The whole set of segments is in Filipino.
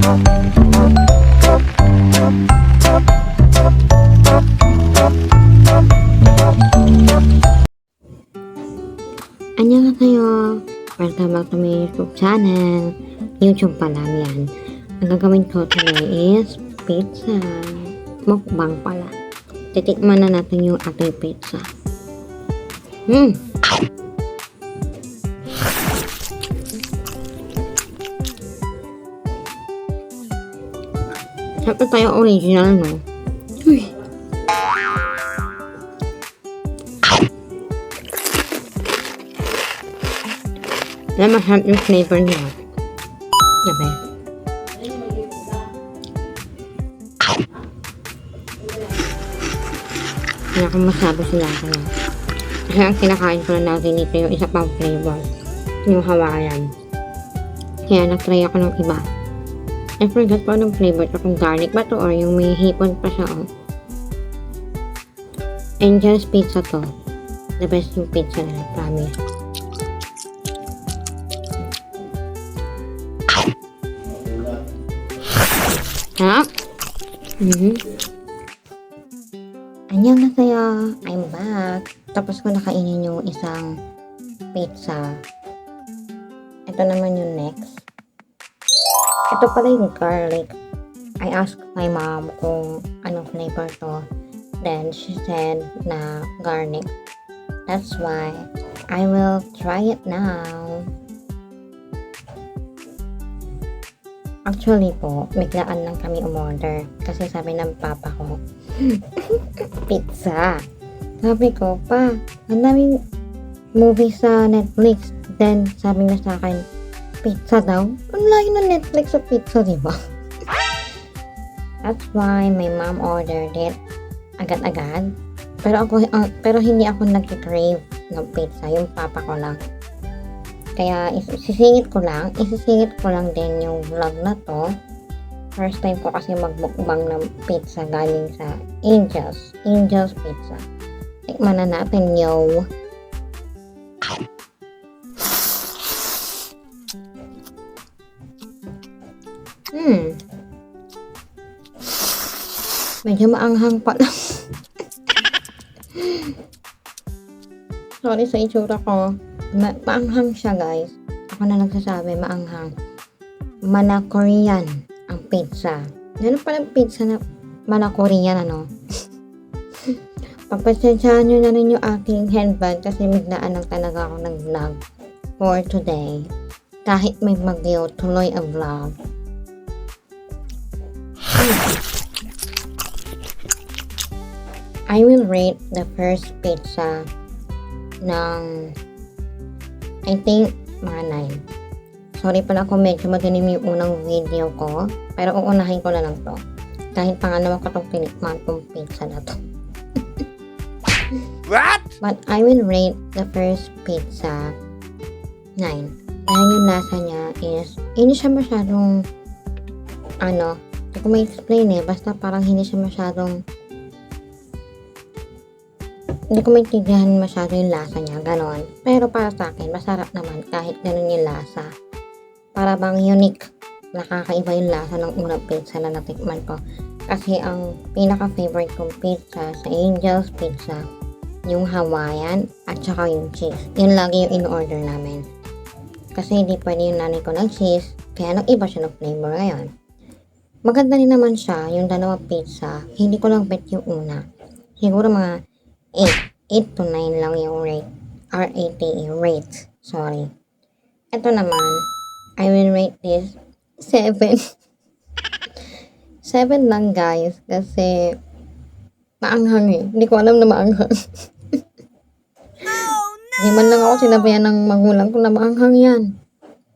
Annyeonghaseyo! Welcome back to my YouTube channel. YouTube pa lang yan. Ang gagawin ko today is pizza. Mukbang pala. Titikman na natin yung ating pizza. Siyempre tayo original, no? Uy! Alam, masarap yung flavor niya. Sabi. Hindi ako masabi sila kaya. Kasi ang kinakain ko na natin dito yung isa pang flavor. Yung Hawaiian. Kaya nag-try ako ng iba. I forgot po anong flavor ito. Kung garlic ba to or yung may hipon pa siya. Oh. Angel's Pizza to. The best yung pizza nila. Promise. Ha? Annyeonghaseyo! I'm back. Tapos ko nakainin yung isang pizza. Ito naman yung next. Ito pala yung garlic. I asked my mom kung anong flavor to. Then she said na garlic. That's why I will try it now. Actually po, biglaan lang kami umorder kasi sabi ng papa ko, pizza. Sabi ko, pa, ang daming movie sa Netflix. Then, sabi niya sa akin, pizza daw? Ang layo ng Netflix sa pizza, di ba? That's why my mom ordered it agad-agad. Pero hindi ako nag-crave ng pizza, yung papa ko lang. Kaya isisingit ko lang din yung vlog na to. First time ko kasi magmukbang ng pizza galing sa Angel's Pizza. Tikman na natin, yo. Medyo maanghang pa lang. Sorry sa itsura ko. Maanghang siya, guys. Ako na nagsasabi, maanghang. Mana-Korean ang pizza. Ganun palang pizza na mana-Korean, ano? Pagpasensyahan nyo na rin yung aking headband kasi biglaan lang talaga ako ng vlog for today. Kahit may bagyo, tuloy ang vlog. I will rate the first pizza ng I think mga 9. Sorry pala kung medyo madilim yung unang video ko. Pero uunahin ko na lang to. Kahit pangalawa ko itong tinikman tong pizza na to. What? But I will rate the first pizza 9. Dahil yung lasa niya is hindi siya masyadong hindi ko ma-explain basta parang hindi siya masyadong hindi ko maintindihan masyado yung lasa niya, ganon. Pero para sa akin, masarap naman kahit ganon yung lasa. Para bang unique, nakakaiba yung lasa ng unang pizza na natikman ko. Kasi ang pinaka-favorite kong pizza sa Angel's Pizza, yung Hawaiian at saka yung cheese. Yun lagi yung in-order namin. Kasi hindi pwede yung nanay ko ng cheese, kaya nag-iba siya ng flavor ngayon. Maganda rin naman siya, yung dalawang pizza. Hindi ko lang bet yung una. Siguro mga 8 to 9 lang yung rate. R-A-T-E, rate. Sorry. Ito naman, I will rate this 7. 7 lang, guys. Kasi, maanghang Hindi ko alam na maanghang. Hindi man lang ako sinabayan ng magulang ko na maanghang yan.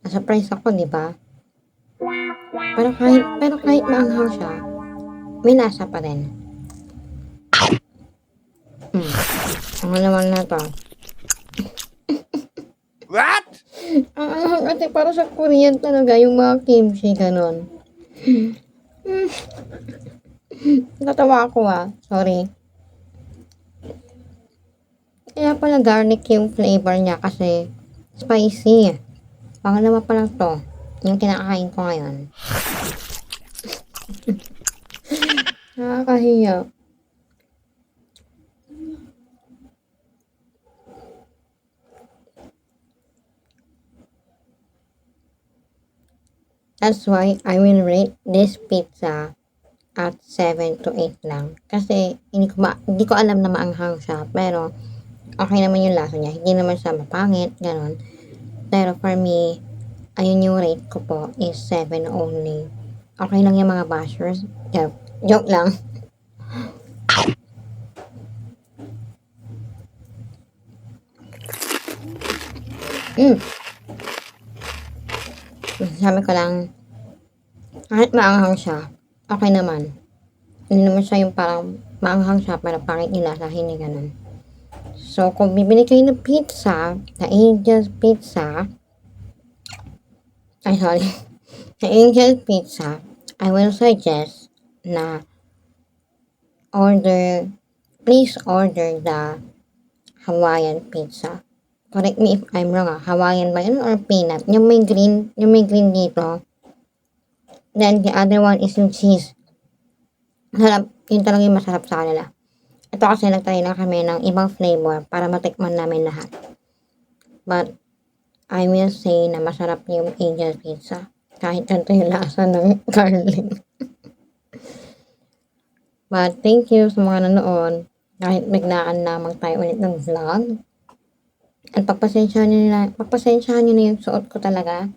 Na-surprise ako, di ba? Pero kahit maanghang siya, may lasa pa rin. Ang naman na to. What? Ate, para sa Korean talaga, yung mga kimchi, ganon. Natawa ako sorry. Kaya pala garlic yung flavor niya kasi spicy. Pangalawa pa lang to, yung kinakain ko ngayon. Nakakahiya. That's why I will rate this pizza at 7 to 8 lang. Kasi hindi ko alam na maanghang siya, pero okay naman yung lasa niya. Hindi naman siya mapangit, gano'n. Pero for me, ayun yung rate ko po is 7 only. Okay lang yung mga bashers. Joke lang. Sabi ko lang, kahit maanghang siya, okay naman. Hindi naman siya yung parang maanghang siya, pero pangit yung lasa, hindi ganun. So, kung bibili kayo ng pizza, na Angel's Pizza, ay sorry, na Angel's Pizza, I will suggest na please order the Hawaiian pizza. Correct me if I'm wrong Hawaiian ba yun or peanut? Yung may green dito. Then the other one is yung cheese. Masarap, yun talaga yung masarap sa kanila. Ito kasi nagtry lang kami ng ibang flavor para matikman namin lahat. But, I will say na masarap yung Angel Pizza. Kahit ganito yung lasa ng garlic. But, thank you sa mga nanood. Kahit biglaan lamang tayo ulit ng vlog. At pagpasensyahan nyo na yung suot ko talaga.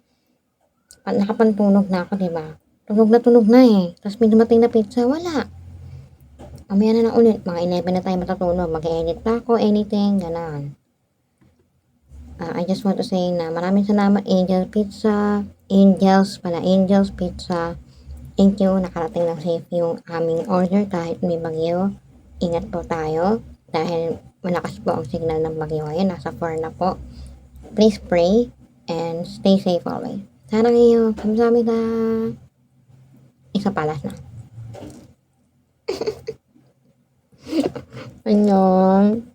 At nakapantulog na ako, diba? Tulog na eh. Tapos may dumating na pizza, wala. Mamaya na lang ulit. Mga 11 na tayo matutulog. Mag-edit pa ako, anything, gano'n. I just want to say na maraming salamat Angels Pizza. Thank you, nakarating ng safe yung aming order kahit may bagyo. Ingat po tayo dahil malakas po ang signal ng bagyo ngayon. Nasa 4 na po. Please pray and stay safe always. 사랑해요. 감사합니다. Isa palas na. 안녕.